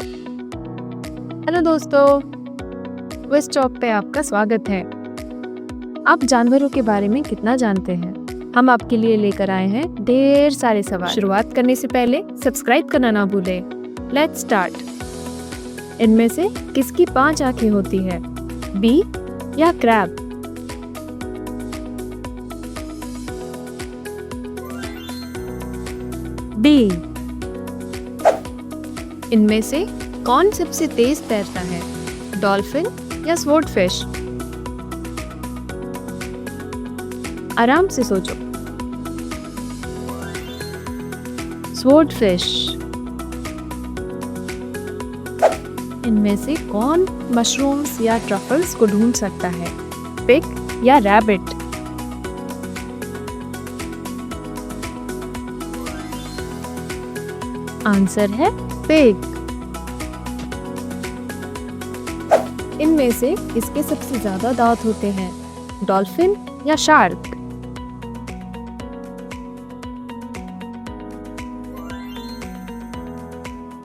Hello दोस्तों, quiz talk पे आपका स्वागत है। आप जानवरों के बारे में कितना जानते हैं? हम आपके लिए लेकर आए हैं ढेर सारे सवाल। शुरुआत करने से पहले सब्सक्राइब करना ना भूलें। Let's start. इनमें से किसकी 5 आंखें होती है? बी या क्रैब? बी। इनमें से कौन सबसे तेज तैरता है? डॉल्फिन या स्वॉर्डफिश? आराम से सोचो। स्वॉर्डफिश। इनमें से कौन मशरूम्स या ट्रफल्स को ढूंढ सकता है? पिग या रैबिट? आंसर है पिग। इनमें से किसके सबसे ज्यादा दांत होते हैं? डॉल्फिन या शार्क?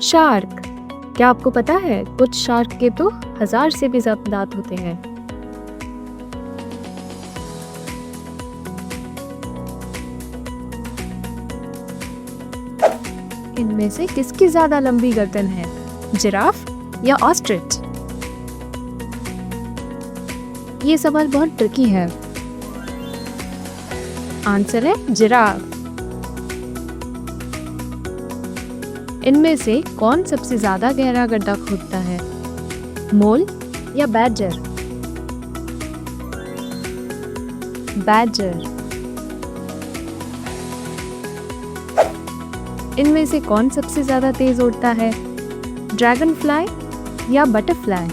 शार्क। क्या आपको पता है कुछ शार्क के तो 1000 से भी ज्यादा दांत होते हैं। इनमें से किसकी ज्यादा लंबी गर्दन है? जिराफ या ऑस्ट्रिच? ये सवाल बहुत ट्रिकी है। आंसर है जिराफ। इनमें से कौन सबसे ज्यादा गहरा गड्ढा खोदता है? मोल या बैडजर? बैडजर। इनमें से कौन सबसे ज्यादा तेज उड़ता है? ड्रैगन फ्लाई या बटरफ्लाई?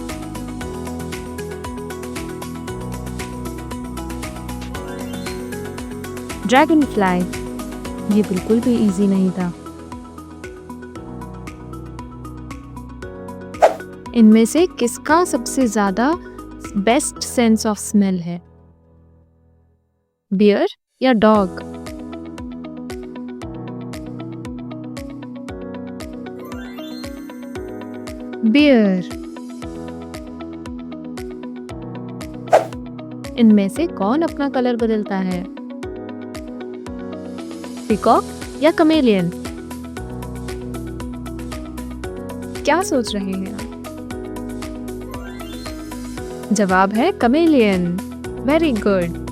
Dragon fly. ये बिल्कुल भी इजी नहीं था। इनमें से किसका सबसे ज्यादा बेस्ट सेंस ऑफ स्मेल है? बियर या डॉग? बियर। इनमें से कौन अपना कलर बदलता है? पीकॉक या कमेलियन? क्या सोच रहे हैं आप? जवाब है कमेलियन। Very good.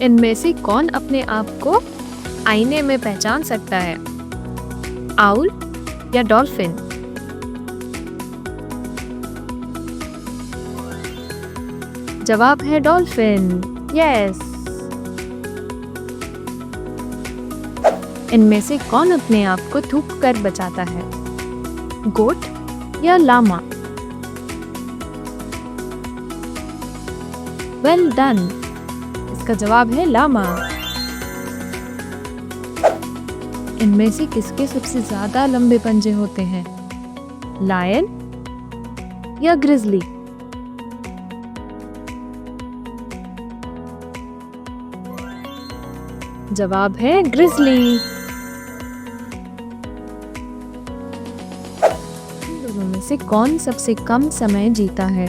इनमें से कौन अपने आप को आईने में पहचान सकता है? आउल या डॉल्फिन? जवाब है डॉल्फिन। यस। इनमें से कौन अपने आप को थूक कर बचाता है? गोट या लामा? Well done. इसका जवाब है लामा। इनमें से किसके सबसे ज्यादा लंबे पंजे होते हैं? लायन या ग्रिजली? जवाब है ग्रिजली। दोनों में से कौन सबसे कम समय जीता है?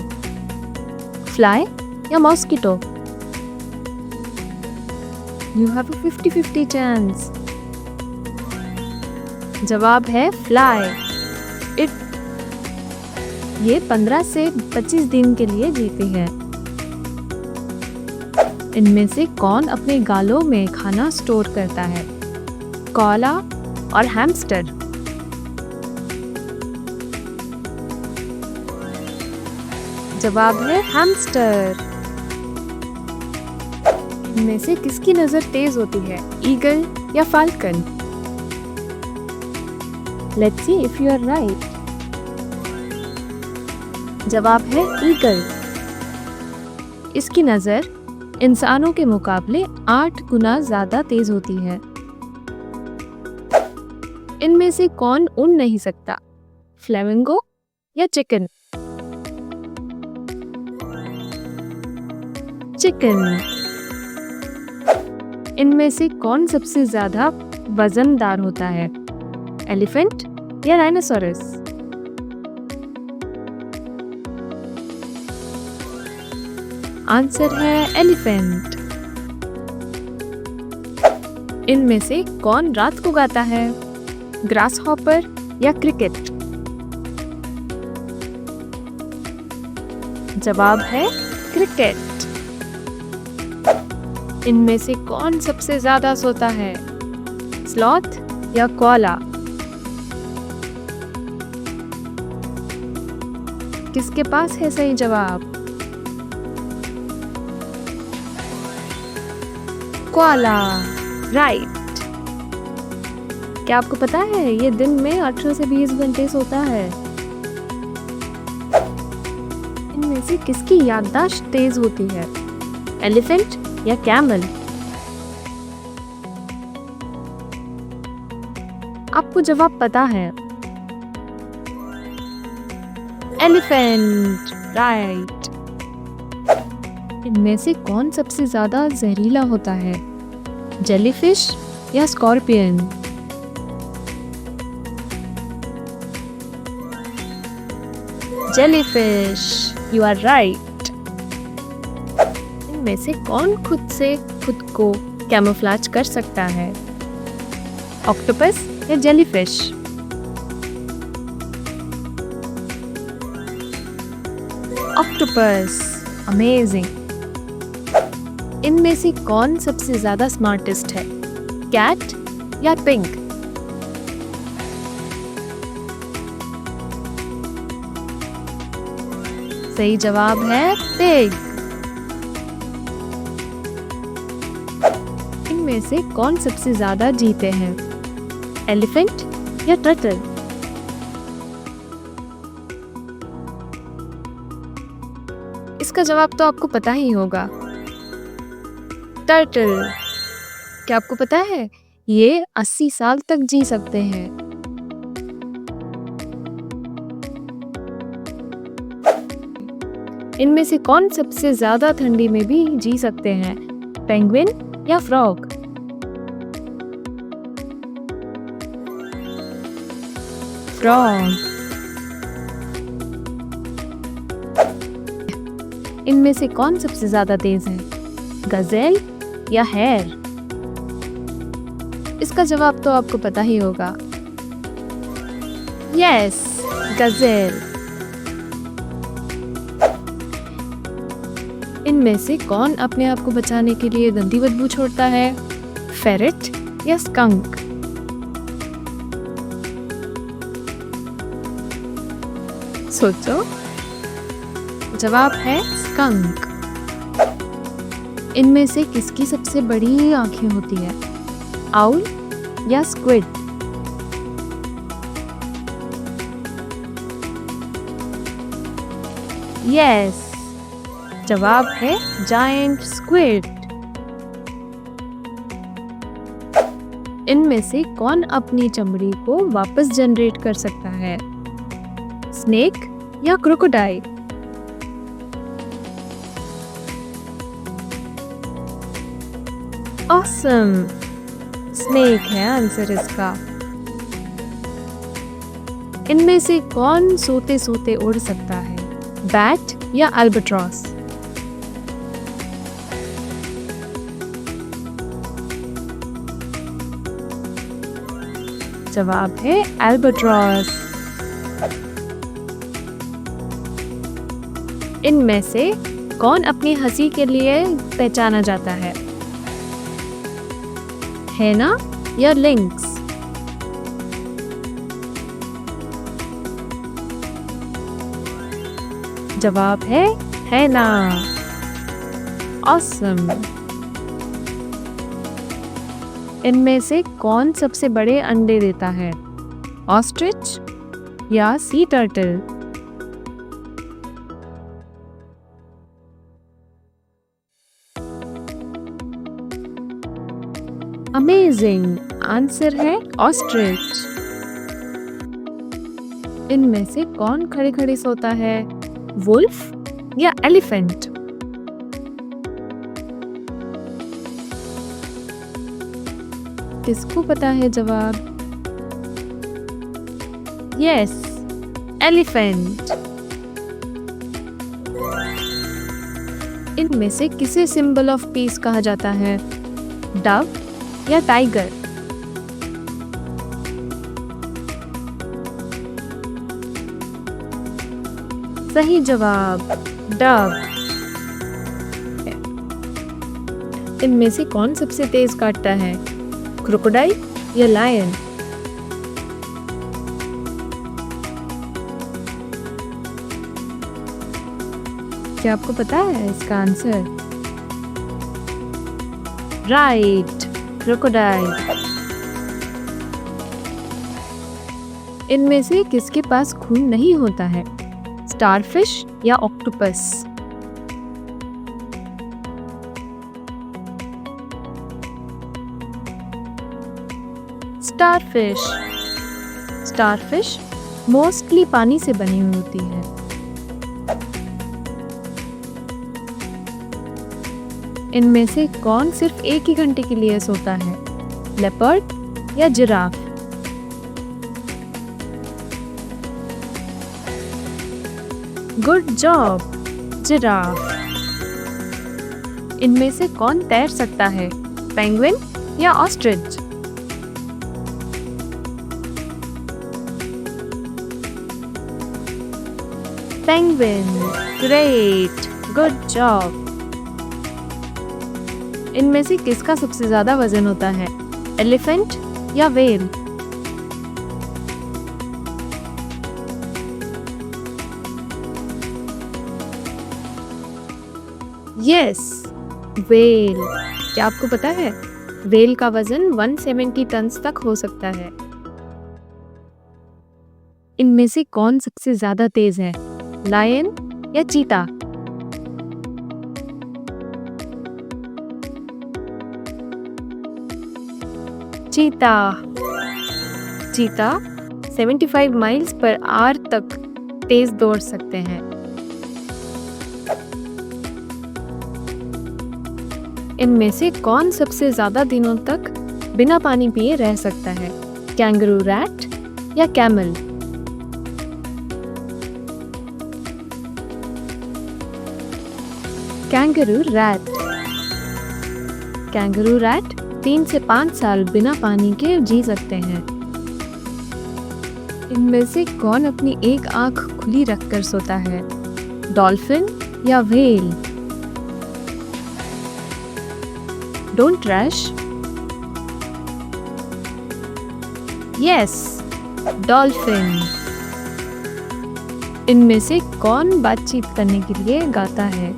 फ्लाई या mosquito? You have a 50-50 chance. जवाब है फ्लाई। ये 15 से 25 दिन के लिए जीती है। इनमें से कौन अपने गालों में खाना स्टोर करता है? कोआला और हैमस्टर? जवाब है हैमस्टर। इनमें से किसकी नजर तेज होती है? ईगल या falcon? Let's see if you are right. जवाब है ईगल। इसकी नजर इंसानों के मुकाबले 8 गुना ज्यादा तेज होती है। इनमें से कौन उड़ नहीं सकता? फ्लेमिंगो या चिकन? चिकन। इनमें से कौन सबसे ज्यादा वजनदार होता है? एलिफेंट या राइनोसोरस? आंसर है एलिफेंट। इनमें से कौन रात को गाता है? ग्रास हॉपर या क्रिकेट? जवाब है क्रिकेट। इनमें से कौन सबसे ज्यादा सोता है? स्लॉथ या कोआला? किसके पास है सही जवाब? Koala, right. क्या आपको पता है ये दिन में 18 से 20 घंटे सोता है? इनमें से किसकी याददाश्त तेज होती है? एलिफेंट या कैमल? आपको जवाब पता है। Elephant, right. इनमें से कौन सबसे ज्यादा जहरीला होता है? जेलीफिश या scorpion? Jellyfish, you are right. इनमें से कौन खुद को कैमोफ्लेज कर सकता है? ऑक्टोपस या जेलीफिश? Octopus, amazing. इनमें से कौन सबसे ज्यादा स्मार्टेस्ट है? कैट या पिग? सही जवाब है पिग। इनमें से कौन सबसे ज्यादा जीते हैं? एलिफेंट या टर्टल? इसका जवाब तो आपको पता ही होगा। टर्टल। क्या आपको पता है ये 80 साल तक जी सकते हैं? इनमें से कौन सबसे ज्यादा ठंडी में भी जी सकते हैं? पेंगुइन या फ्रॉग? फ्रॉग। इनमें से कौन सबसे ज्यादा तेज है? गजेल या हेर? इसका जवाब तो आपको पता ही होगा। Yes, Gazelle. इनमें से कौन अपने आप को बचाने के लिए गंदी बदबू छोड़ता है? फेरेट या स्कंक? सोचो। जवाब है स्कंक। इनमें से किसकी सबसे बड़ी आंखें होती है? आउल या स्क्विड? यस, जवाब है जायंट स्क्विड। इनमें से कौन अपनी चमड़ी को वापस जनरेट कर सकता है? स्नेक या क्रोकोडाइल? ऑसम, स्नेक है आंसर इसका। इनमें से कौन सोते सोते उड़ सकता है? बैट या अल्बाट्रॉस? जवाब है अल्बाट्रॉस। इनमें से कौन अपनी हंसी के लिए पहचाना जाता है? हैना या लिंक्स? जवाब है हैना। ऑसम। इनमें से कौन सबसे बड़े अंडे देता है? ऑस्ट्रिच या सी टर्टल? अमेजिंग, आंसर है ऑस्ट्रिच। इनमें से कौन खड़े खड़े सोता है? वुल्फ या एलिफेंट? किसको पता है जवाब? Yes, elephant. इनमें से किसे सिंबल ऑफ पीस कहा जाता है? डव या टाइगर? सही जवाब, डव। इनमें से कौन सबसे तेज काटता है? क्रोकोडाइल या लायन? क्या आपको पता है इसका आंसर? Right, crocodile. इनमें से किसके पास खून नहीं होता है? स्टारफिश या ऑक्टोपस? स्टारफिश। स्टारफिश मोस्टली पानी से बनी हुई होती है। इनमें से कौन सिर्फ एक ही घंटे के लिए सोता है? लेपर्ड या जिराफ? Good job, giraffe. इनमें से कौन तैर सकता है? पेंगुइन या ostrich? Penguin, great, good job. इनमें से किसका सबसे ज्यादा वजन होता है? एलिफेंट या व्हेल? Yes, whale. क्या आपको पता है व्हेल का वजन 170 टन तक हो सकता है। इनमें से कौन सबसे ज्यादा तेज है? लायन या चीता? चीता। चीता 75 माइल्स पर आवर तक तेज दौड़ सकते हैं। इनमें से कौन सबसे ज्यादा दिनों तक बिना पानी पिए रह सकता है? कैंगरू रैट या camel? Kangaroo rat. Kangaroo rat 3 से 5 साल बिना पानी के जी सकते हैं। इनमें से कौन अपनी एक आंख खुली रखकर सोता है? डॉल्फिन या whale? Don't rush. Yes, dolphin. इनमें से कौन बातचीत करने के लिए गाता है?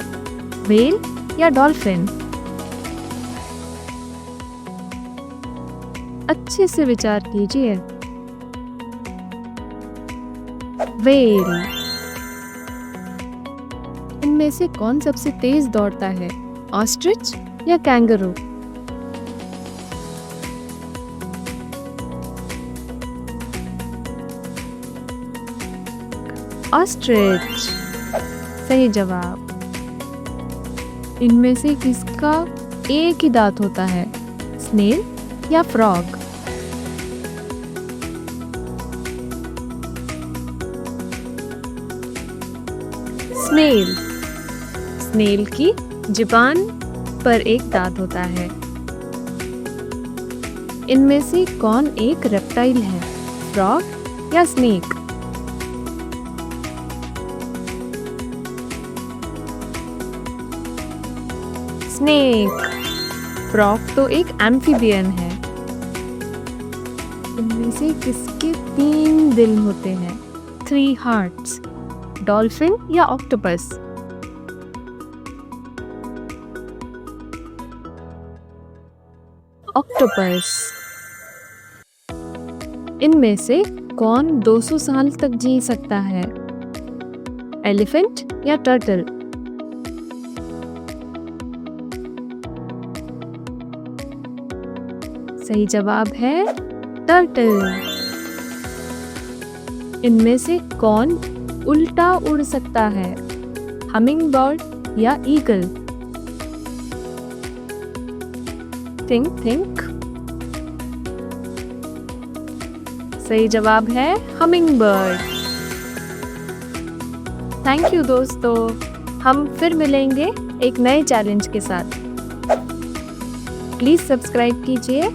व्हेल या डॉल्फिन? अच्छे से विचार कीजिए। व्हेल। इनमें से कौन सबसे तेज दौड़ता है? ऑस्ट्रिच या कैंगरू? ऑस्ट्रिच, सही जवाब। इनमें से किसका एक ही दांत होता है? स्नेल या फ्रॉग? स्नेल। स्नेल की जुबान पर एक दांत होता है। इनमें से कौन एक रेप्टाइल है? फ्रॉग या स्नेक? स्नेक। फ्रॉग तो एक एम्फीबियन है। इनमें से किसके 3 दिल होते हैं? 3 हार्ट्स? डॉल्फिन या ऑक्टोपस? ऑक्टोपस। इनमें से कौन 200 साल तक जी सकता है? एलिफेंट या टर्टल? सही जवाब है टर्टल। इनमें से कौन उल्टा उड़ सकता है? हमिंग बर्ड या ईगल? Think think. सही जवाब है हमिंगबर्ड। थैंक यू दोस्तों, हम फिर मिलेंगे एक नए चैलेंज के साथ। प्लीज सब्सक्राइब कीजिए